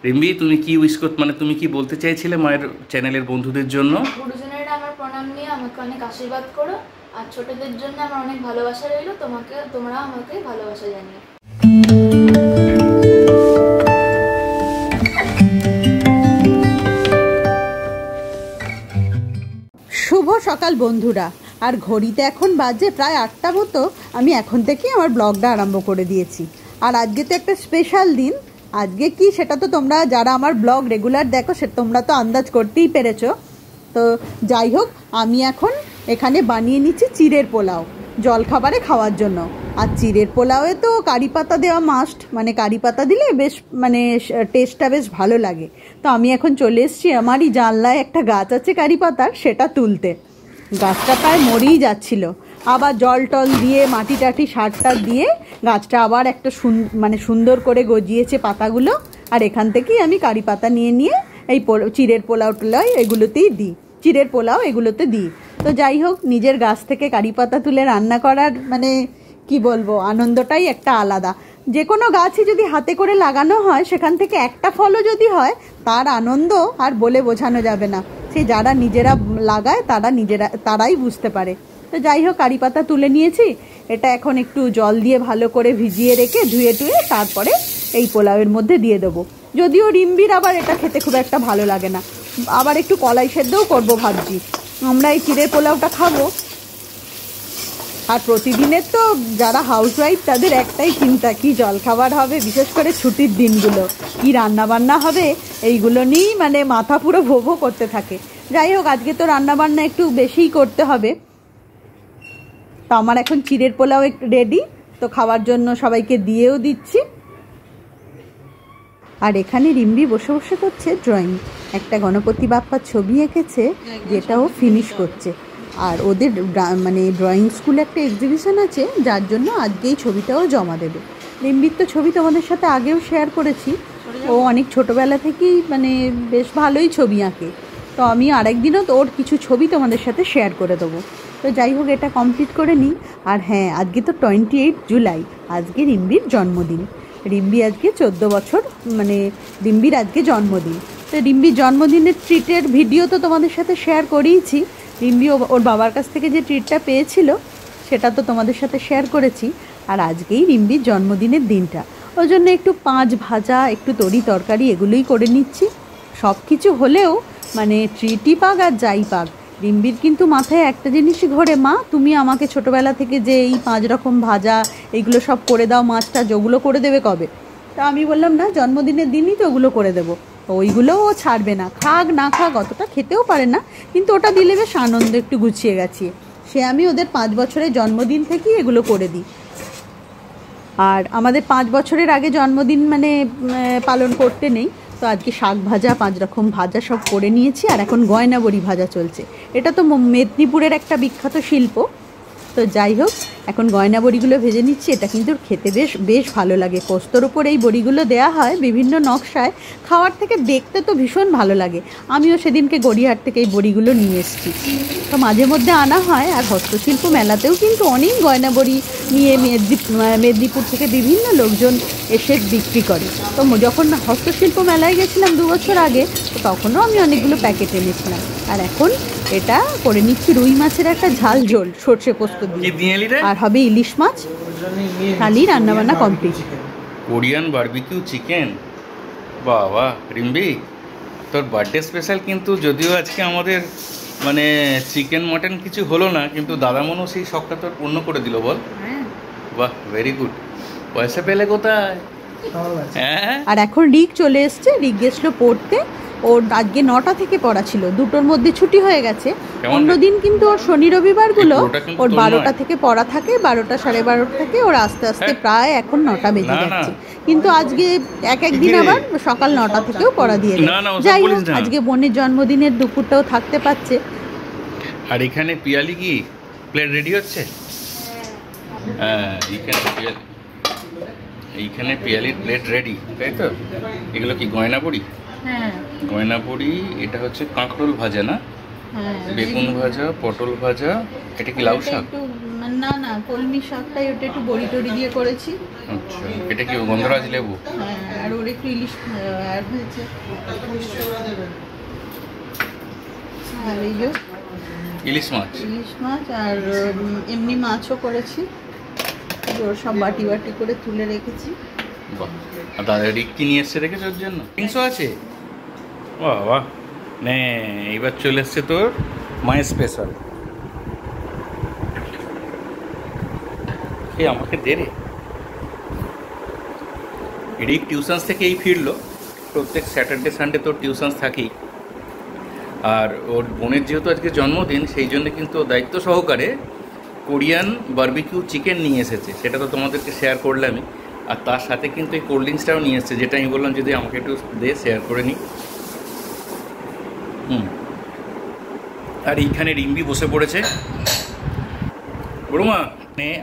রিম্বি, তুমি কি উইশ করতে, মানে তুমি কি বলতে চাইছিলে মায়ের চ্যানেলের বন্ধুদের জন্য? গুরুজনেরা আমার প্রণাম নিয়ে আমাকে অনেক আশীর্বাদ করো, আর ছোটদের জন্য আমার অনেক ভালোবাসা রইলো। তোমরা আমাকে ভালোবাসা জানিও। শুভ সকাল বন্ধুরা। আর ঘড়িতে এখন বাজে প্রায় 8টা মতো। আমি এখন থেকেই আমার ব্লগটা আরম্ভ করে দিয়েছি। আর আজকে তো একটা স্পেশাল দিন। আজকে কি সেটা তো তোমরা যারা আমার ব্লগ রেগুলার দেখো সে তোমরা তো আন্দাজ করতেই পেরেছো। তো যাই হোক, আমি এখন এখানে বানিয়ে নিচ্ছি চিড়ের পোলাও জলখাবারে খাওয়ার জন্য। আর চিড়ের পোলাওয়ে তো কারি পাতা দেওয়া মাস্ট, মানে কারি পাতা দিলে বেশ মানে টেস্টটা বেশ ভালো লাগে। তো আমি এখন চলে এসেছি, আমারই জানলায় একটা গাছ আছে কারি পাতার, সেটা তুলতে। গাছটা প্রায় মরেই যাচ্ছিল, আবার জল টল দিয়ে মাটি টাটি সার টার দিয়ে গাছটা আবার একটা মানে সুন্দর করে গজিয়েছে পাতাগুলো। আর এখান থেকেই আমি কারি পাতা নিয়ে নিয়ে এই চিড়ের পোলাও টোলাও এগুলোতেই দিই, চিড়ের পোলাও এগুলোতে দিই। তো যাই হোক, নিজের গাছ থেকে কারি পাতা তুলে রান্না করার মানে কি বলবো, আনন্দটাই একটা আলাদা। যে কোনো গাছই যদি হাতে করে লাগানো হয়, সেখান থেকে একটা ফলও যদি হয়, তার আনন্দ আর বলে বোঝানো যাবে না। সে যারা নিজেরা লাগায় তারাই বুঝতে পারে। তো যাই হোক, কারি পাতা তুলে নিয়েছি। এটা এখন একটু জল দিয়ে ভালো করে ভিজিয়ে রেখে ধুয়ে টুয়ে তারপরে এই পোলাওয়ের মধ্যে দিয়ে দেবো। যদিও রিম্বির আবার এটা খেতে খুব একটা ভালো লাগে না, আবার একটু কলাই সেদ্ধও করবো ভাবছি। আমরা এই চিড়ের পোলাওটা খাবো। আর প্রতিদিনের তো যারা হাউসওয়াইফ তাদের একটাই চিন্তা, কি জলখাবার হবে, বিশেষ করে ছুটির দিনগুলো কি রান্নাবান্না হবে, এইগুলো নিয়েই মানে মাথা পুরো ভো ভো করতে থাকে। যাই হোক, আজকে তো রান্নাবান্না একটু বেশিই করতে হবে। তো আমার এখন চিড়ের পোলাও রেডি, তো খাওয়ার জন্য সবাইকে দিয়েও দিচ্ছি। আর এখানে রিম্বি বসে বসে করছে ড্রয়িং, একটা গণপতি বাপ্পার ছবি এঁকেছে যেটাও ফিনিশ করছে। আর ওদের মানে ড্রয়িং স্কুলে একটা এক্সিবিশন আছে, যার জন্য আজকেই ছবিটাও জমা দেবে। রিম্বির তো ছবি তোমাদের সাথে আগেও শেয়ার করেছি, ও অনেক ছোটোবেলা থেকেই মানে বেশ ভালোই ছবি আঁকে। তো আমি আরেকদিনও তো ওর কিছু ছবি তোমাদের সাথে শেয়ার করে দেবো। তো যাই হোক, এটা কমপ্লিট করে নিই। আর হ্যাঁ, আজকে তো 28 জুলাই, আজকে রিম্বির জন্মদিন। রিম্বি আজকে 14 বছর, মানে রিম্বির আজকে জন্মদিন। তো রিম্বির জন্মদিনের ট্রিটের ভিডিও তো তোমাদের সাথে শেয়ার করিয়েছি। রিম্বি ওর বাবার কাছ থেকে যে ট্রিটটা পেয়েছিল সেটা তো তোমাদের সাথে শেয়ার করেছি। আর আজকেই রিম্বির জন্মদিনের দিনটা, ওই জন্য একটু পাঁচ ভাজা, একটু তরি তরকারি এগুলোই করে নিচ্ছি। সব কিছু হলেও মানে ট্রিটই পাক আর যাই পাক, রিম্বির কিন্তু মাথায় একটা জিনিসই ঘোরে, মা তুমি আমাকে ছোটোবেলা থেকে যে এই 5 রকম ভাজা এইগুলো সব করে দাও, মাছটা যেগুলো করে দেবে কবে। তা আমি বললাম না, জন্মদিনের দিনই তো ওগুলো করে দেবো। ওইগুলোও ও ছাড়বে না, খাক না খাক, অতটা খেতেও পারে না, কিন্তু ওটা দিলে বেশ আনন্দ, একটু গুছিয়ে গেছিয়ে। সে আমি ওদের 5 বছরের জন্মদিন থেকেই এগুলো করে দিই। আর আমাদের 5 বছরের আগে জন্মদিন মানে পালন করতে নেই। তো আজকে শাক ভাজা, 5 রকম ভাজা সব করে নিয়েছি। আর এখন গয়না বড়ি ভাজা চলছে। এটা তো মেদিনীপুরের একটা বিখ্যাত শিল্প। তো যাই হোক, এখন গয়না বড়িগুলো ভেজে নিচ্ছি। এটা কিন্তু খেতে বেশ ভালো লাগে। পোস্তর উপর এই বড়িগুলো দেওয়া হয় বিভিন্ন নকশায়, খাওয়ার থেকে দেখতে তো ভীষণ ভালো লাগে। আমিও সেদিনকে গড়িয়াহাট থেকে এই বড়িগুলো নিয়ে এসেছি। তো মাঝে মধ্যে আনা হয়। আর হস্তশিল্প মেলাতেও কিন্তু অনেক গয়না বড়ি নিয়ে মেদিনীপুর থেকে বিভিন্ন লোকজন এসে বিক্রি করে। তো যখন হস্তশিল্প মেলায় গেছিলাম 2 বছর আগে, তো তখনও আমি অনেকগুলো প্যাকেট এনেছিলাম। আর এখন এটা করে নিচ্ছি রুই মাছের একটা ঝাল ঝোল সর্ষে পোস্ত দিয়ে, আর হবে ইলিশ মাছ। খালি রান্নাবান্না কমপ্লিট। Korean barbecue chicken. বাবা রিম্বি, তোর বার্থডে স্পেশাল কিন্তু, যদিও আজকে আমাদের মানে চিকেন মটন কিছু হলো না, কিন্তু দাদামনও সেই শখটা তোর পূর্ণ করে দিল, বল। বাহ, ভেরি গুড। পয়সা পেলে কোথায়? হ্যাঁ। আর এখন রিক চলে এসছে, রিক গেছিলো পড়তে। ওর আজকে 9টা থেকে পড়া ছিল, 2টোর মধ্যে ছুটি হয়ে গেছে। অন্যদিন কিন্তু ওর শনি রবিবারগুলো ওর 12টা থেকে পড়া থাকে, 12টা সাড়ে 12টা থেকে ওর আস্তে আস্তে প্রায় এখন 9টা বেজে যাচ্ছে। কিন্তু আজকে একদিন আবার সকাল 9টা থেকেও পড়া দিয়ে দেয়। যাই হোক, আজকে বোনের জন্মদিনের দুপুরটাও থাকতে পারছে। আর এখানে পিয়ালি কি প্লেট রেডি হচ্ছে? হ্যাঁ, এইখানে পিয়ালির প্লেট রেডি, তাই তো? এগুলো কি গয়না বড়ি? হ্যাঁ, গয়না বড়ি। এটা হচ্ছে কাঁকরোল ভাজা না? বেগুন ভাজা, পটল ভাজা। এটা কি লাউ শাক? না না, কলমি শাকটাই ওটা একটু বড়ি টড়ি দিয়ে করেছি। আচ্ছা, এটা কি গন্ধরাজ লেবু? হ্যাঁ, আর আর ওর একটু ইলিশ অ্যাড হয়েছে। আর এই যে ইলিশ মাছ আর এমনি মাছও করেছি, ওর সব বাটি বাটি করে তুলে রেখেছি। বাহ, আর দাদা রিক্কি নিয়ে এসছে রেখেছে ওর জন্য। তিনশো আছে, বাহ বাহ। নে এইবার চলে এসছে তোর মায়ের স্পেশাল। এ আমাকে দে রে। রিক টিউশনস থেকে এই ফিরলো, প্রত্যেক স্যাটারডে সানডে তোর টিউশনস থাকেই। আর ওর বোনের যেহেতু আজকে জন্মদিন, সেই জন্য কিন্তু দায়িত্ব সহকারে কোরিয়ান বারবিকিউ চিকেন নিয়ে এসেছে, সেটা তো তোমাদেরকে শেয়ার করলামই। আর তার সাথে কিন্তু এই কোল্ড ড্রিঙ্কসটাও নিয়ে এসেছে, যেটা আমি বললাম যদি আমাকে একটু দে, শেয়ার করে নিই। আর এইখানে রিম্বি বসে পড়েছে। বড়মা,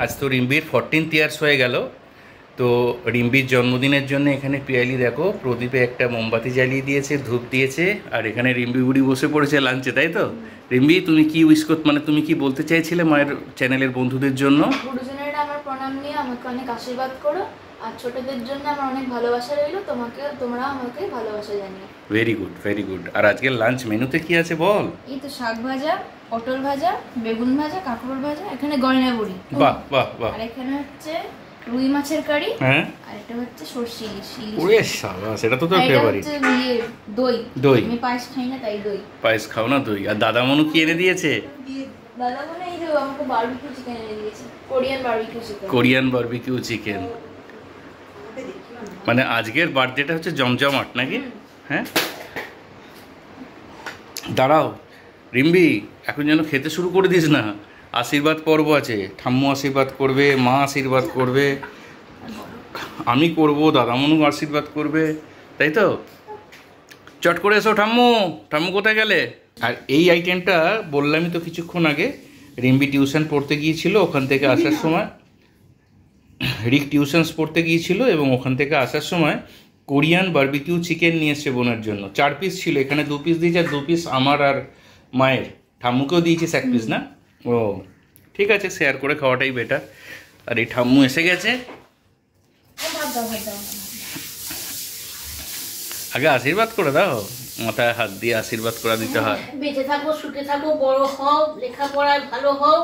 আজ তো রিম্বির 14th ইয়ার্স হয়ে গেল। তো রিম্বির জন্মদিনের জন্য এখানে পিয়ালি দেখো প্রদীপে একটা মোমবাতি জ্বালিয়ে দিয়েছে, ধূপ দিয়েছে। আর এখানে রিম্বি বুড়ি বসে পড়েছে লাঞ্চে, তাই তো? রিম্বি, তুমি কি উইশ করতে, মানে তুমি কি বলতে চাইছিলে মায়ের চ্যানেলের বন্ধুদের জন্য? গুরুজনেরা আমার প্রণাম নিয়ে আমাকে অনেক আশীর্বাদ করো, আর ছোটদের জন্য আমার অনেক ভালোবাসা রইলো, তোমরা আমাকে ভালোবাসা জানিও। Very good, very good. আর আজকের লাঞ্চ মেনুতে কি আছে বল? এই তো শাক ভাজা, পটল ভাজা, বেগুন ভাজা, কাঁকরোল ভাজা, এখানে গয়না বড়ি। বাহ বাহ বাহ। আর এখানে হচ্ছে রুই মাছের কারি। হ্যাঁ, আর এটা হচ্ছে সরষে ইলিশ। ওরে শাবাশ, সেটা তো তোর ফেভারিট। দই। দই। আমি পায়েস খাই না, তাই দই। পায়েস খাও না দই। আর দাদা মনু কি এনে দিয়েছে? দাদা বলে এই যে আমাকে বারবিকিউ চিকেন এনে দিয়েছে, Korean barbecue chicken. Korean barbecue chicken. মানে আজকের বার্থডেটা হচ্ছে জমজমাট নাকি? হ্যাঁ, দাঁড়াও রিম্বি, এখন যেন খেতে শুরু করে দিস না। আশীর্বাদ পর্ব আছে, ঠাম্মু আশীর্বাদ করবে, মা আশীর্বাদ করবে, আমি করব, দাদামনু আশীর্বাদ করবে, তাই তো? চট করে এসো ঠাম্মু। ঠাম্মু কোথায় গেলে? আর এই আইটেমটা বললামই তো কিছুক্ষণ আগে, রিম্বি টিউশন পড়তে গিয়েছিল, ওখান থেকে আসার সময় রিক টিউশনস পড়তে গিয়েছিল এবং ওখান থেকে আসার সময় কোরিয়ান বারবিকিউ চিকেন নিয়ে এসছে বোনের জন্য। 4 পিস ছিল, এখানে 2 পিস দিয়েছে, আর 2 পিস আমার আর মায়ের। ঠাম্মুকেও দিয়েছিস 1 পিস না? ও ঠিক আছে, শেয়ার করে খাওয়াটাই বেটার। আর এই ঠাম্মু এসে গেছে। আগে আশীর্বাদ করে দাও, মাথায় হাত দিয়ে আশীর্বাদ করে দিতে হয়। বেঁচে থাকো, সুখে থাকো, বড় হও, লেখাপড়ায় ভালো হও,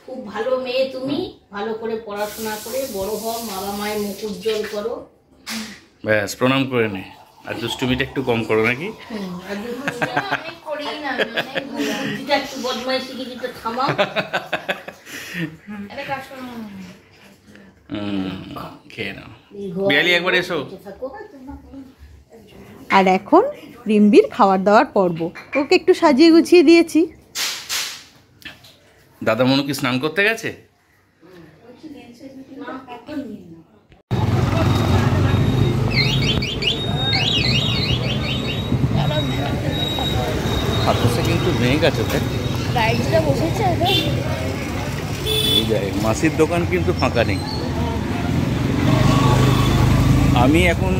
খুব ভালো মেয়ে তুমি, ভালো করে পড়াশোনা করে বড় হও, বাবা মায়ের মুখ উজ্জ্বল করো। ব্যাস, প্রণাম করে নে। আর দুষ্টুমিটা একটু কম করো নাকি? অনেক করি না, অনেক ভালো। যেটা একটু বদমাইশি কি যেটা থামাও। এটা কাজ করো না। খেয়ে নাও। বিয়ালি একবার এসো। বেঁচে থাকো। আর এখন রিম্বির খাবার দাওয়ার পর্ব, ওকে একটু সাজিয়ে গুছিয়ে দিয়েছি। দাদা মনু কি স্নান করতে গেছে? হাতটা কিন্তু ভেঙে গেছে ওটা। রাইডটা বসেছে এখন। এই যায়, মাসির দোকান কিন্তু ফাঁকা নেই। আমি এখন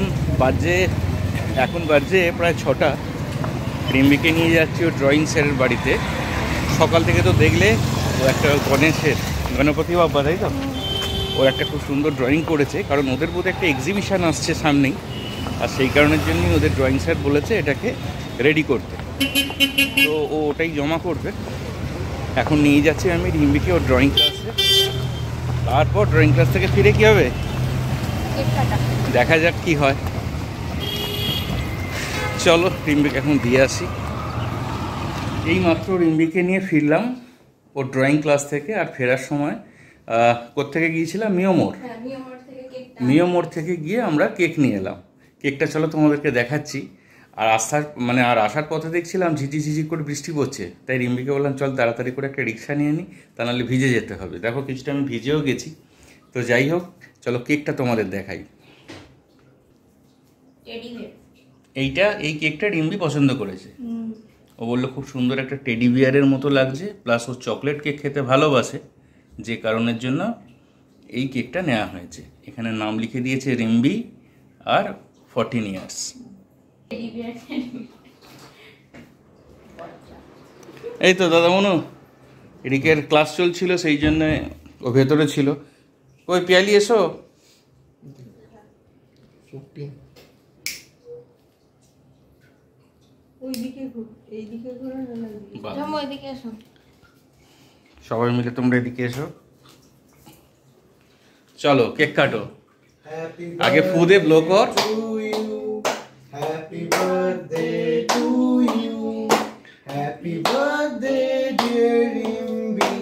বাজে প্রায় 6টা। রিম্বিকে নিয়ে যাচ্ছি ও ড্রয়িং স্যারের বাড়িতে। সকাল থেকে তো দেখলে ও একটা গণপতি বাপ্পা, তাই তো? ও একটা খুব সুন্দর ড্রয়িং করেছে, কারণ ওদের বোধহয় একটা এক্সিবিশান আসছে সামনেই। আর সেই কারণের জন্যই ওদের ড্রয়িং স্যার বলেছে এটাকে রেডি করতে। তো ও ওটাই জমা করবে। এখন নিয়ে যাচ্ছি আমি রিম্বিকে ওর ড্রয়িং ক্লাসে। তারপর ড্রয়িং ক্লাস থেকে ফিরে কী হবে দেখা যাক কি হয়। চলো রিম্বিকে এখন দিয়ে আসি। এই মাত্র রিম্বিকে নিয়ে ফিরলাম ওর ড্রয়িং ক্লাস থেকে। আর ফেরার সময় কোত্থেকে গিয়েছিলাম? মিয়োমোড় থেকে গিয়ে আমরা কেক নিয়ে এলাম। কেকটা চলো তোমাদেরকে দেখাচ্ছি। আর আসার পথে দেখছিলাম ঝিঝি করে বৃষ্টি পড়ছে, তাই রিম্বিকে বললাম চল তাড়াতাড়ি করে একটা রিক্সা নিয়ে নিই, তা নাহলে ভিজে যেতে হবে। দেখো কিছুটা আমি ভিজেও গেছি। তো যাই হোক, চলো কেকটা তোমাদের দেখাই। এই কেকটা রিম্বি পছন্দ করেছে। ও বললো খুব সুন্দর একটা টেডি বিয়ারের মতো লাগছে, প্লাস ও চকলেট কেক খেতে ভালোবাসে, যে কারণের জন্য এই কেকটা নেওয়া হয়েছে। এখানে নাম লিখে দিয়েছে রিম্বি আর 14 ইয়ার্স। এই তো দাদা মনু, রিকের ক্লাস চলছিল, সেই জন্য ও ভেতরে ছিল। ওই পিয়ালি এসো। 15। বাহ। জামু এদিকে এসো। সবাই মিলে তোমরা এদিকে এসো, চলো কেক কাটো। Happy আগে ফু দে, ব্লো কর। to you. Happy birthday to you. Happy birthday dear Rimbi.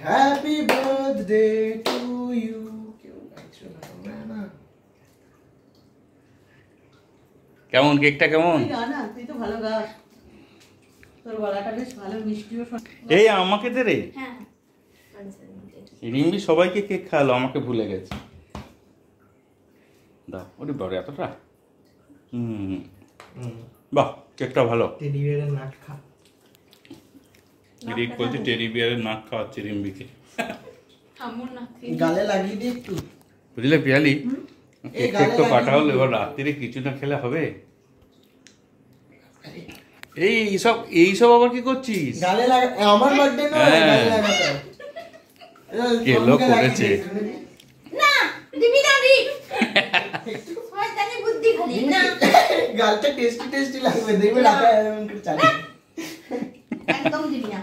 Happy birthday to you. কেমন কেকটা কেমন? তুই তো ভালো গাস, তোর গলাটা বেশ ভালো, মিষ্টিও এই আমাকে দে রে। হ্যাঁ রিম্বি সবাইকে কেক খাওয়ালো, আমাকে ভুলে গেছে। দাও, ওরে বড় এতটা। বাহ, কেকটা ভালো। টেডি বিয়ারের নাক খা। রিক বলছে টেডি বিয়ারের নাক খাওয়াচ্ছে রিম্বিকে। ঠাম্মুর না গালে লাগিয়ে দি একটু। বুঝলে পিয়ালি, এই কেক তো গালে কাটা হলো, লাগিয়ে এবার রাত্রিরে কিছু না খেলে হবে? এইসব আবার কি করছিস? গালে লাগা, আমার বার্থডে নয়, হ্যাঁ। গালে লাগাতে। কেলো করেছে। না দিবি না রি শয়তানি বুদ্ধি খালি না গালটা টেস্টি টেস্টি লাগবে, দেখবে রাখা এমন করে চালিয়ে। একদম দিবি না।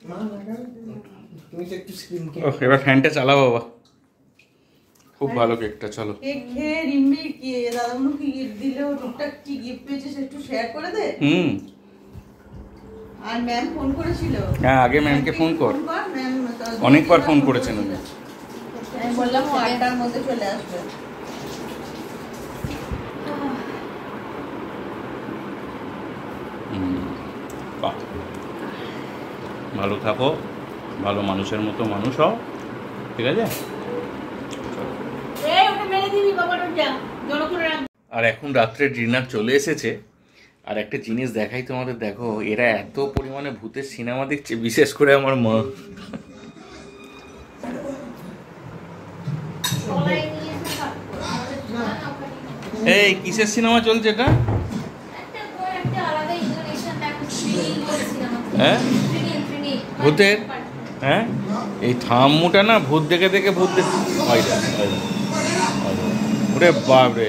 মা লাগা, তুমি তো একটু স্ক্রিন কে। ও, এবার ফ্যানটা চালাও বাবা। খুব ভালো কেকটা, চলো। কেক খেয়ে রিম্বি কি দাদামু কি গিফট দিল, টুকটাক কি গিফট পেয়েছিস একটু শেয়ার করে দে। আর ম্যাম ফোন করেছিল। হ্যাঁ, আগে ম্যামকে ফোন কর। ম্যাম অনেকবার ফোন করেছেন উনি। আমি বললাম ও 8টার মধ্যে চলে আসবে। বাহ, ভালো থাকো, ভালো মানুষের মতো মানুষ হও, ঠিক আছে? এই ওটা মেরে দিবি বাবাটা, যা জড়ো করে রাখ। আর এখন রাত্রে ডিনার চলে এসেছে। আর একটা জিনিস দেখাই তোমাদের, দেখো এরা এত পরিমাণে ভূতের সিনেমা দেখছে, বিশেষ করে আমার মা। সবাই নিয়ে এসে থাকবো। আমাদের ছোড়া না ওখানে। এই কিসের সিনেমা চলছে এটা? একটা আলাদা ইন্দোনেশিয়ান একটা থ্রিল সিনেমা। হ্যাঁ? থ্রিল ভূতের? হ্যাঁ, এই থাম্মুটা না ভূত দেখে দেখে ভূত দেখে। ওরে বাপরে,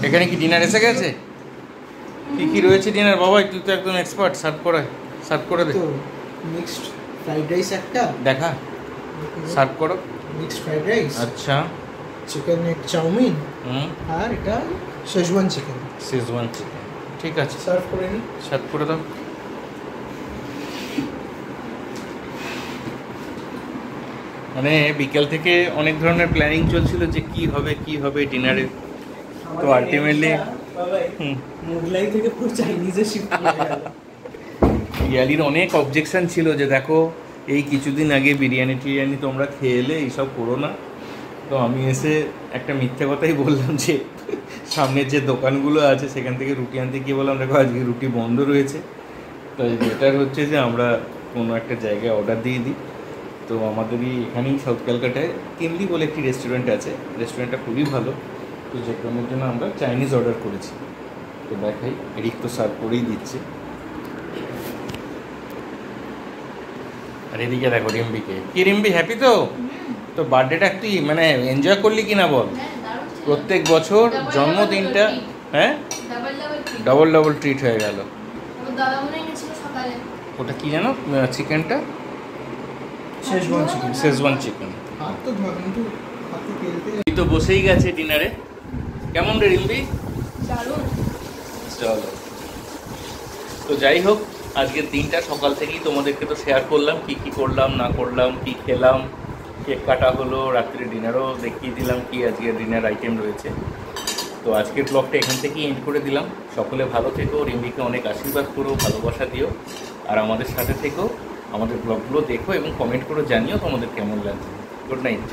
এখানে কি ডিনার এসে গেছে? কি কি রয়েছে ডিনার বাবা? তুই তো একদম এক্সপার্ট, সার্ভ করে দে। তো মিক্সড ফ্রাইড রাইস একটা, দেখা, সার্ভ করো। মিক্সড ফ্রাইড রাইস, আচ্ছা। চিকেন চাউমিন, হুম, আর এটা শেজওয়ান চিকেন। শেজওয়ান চিকেন, ঠিক আছে, সার্ভ করে নি। সার্ভ করে দাও। মানে বিকেল থেকে অনেক ধরনের প্ল্যানিং চলছিল যে কি হবে ডিনারে। তো আলটিমেটলি মুগলাই থেকে পুরো চাইনিজে শিফট হয়ে গেল। ইয়ালির অনেক অবজেকশন ছিল যে দেখো এই কিছুদিন আগে বিরিয়ানি টিরিয়ানি তোমরা খেয়ে এলে, এইসব করো না। তো আমি এসে একটা মিথ্যে কথাই বললাম যে সামনের যে দোকানগুলো আছে সেখান থেকে রুটি আনতে গিয়ে বললাম দেখো আজকে রুটি বন্ধ রয়েছে। তো বেটার হচ্ছে যে আমরা কোনো একটা জায়গায় অর্ডার দিয়ে দিই। তো আমাদেরই এখানেই সাউথ ক্যালকাটায় কেমলি বলে একটি রেস্টুরেন্ট আছে, রেস্টুরেন্টটা খুবই ভালো। তো যে কারণের জন্য আমরা চাইনিজ অর্ডার করেছি। তো দেখাই, এরিক তো সার্ভ করেই দিচ্ছে। আর এদিকে দেখো রিম্বিকে। কি রিম্বি, হ্যাপি তো? তো বার্থডেটা তুই মানে এনজয় করলি কিনা বল? হ্যাঁ দারুণ ছিল। প্রত্যেক বছর জন্মদিনটা হ্যাঁ ডবল ট্রিট হয়ে গেল। ওর দাদা মনে এনেছিল সকালে। ওটা কি জানো চিকেনটা? Schezwan chicken. চিকেন। হাত তো ধর, কিন্তু হাতে তেলতে এই তো বসেই গেছে ডিনারে। কেমন রে রিম্বি? দারুণ। চলো, তো যাই হোক, আজকের দিনটা সকাল থেকেই তোমাদেরকে তো শেয়ার করলাম কি কি করলাম না করলাম, কি খেলাম, কেক কাটা হলো, রাত্রে ডিনারও দেখিয়ে দিলাম কি আজকের ডিনার আইটেম রয়েছে। তো আজকের ব্লগটা এখান থেকেই এন্ড করে দিলাম। সকলে ভালো থেকো, রিম্বিকে অনেক আশীর্বাদ করো, ভালোবাসা দিও, আর আমাদের সাথে থেকো, আমাদের ব্লগগুলো দেখো এবং কমেন্ট করে জানিও তোমাদের কেমন লাগছে। Good night.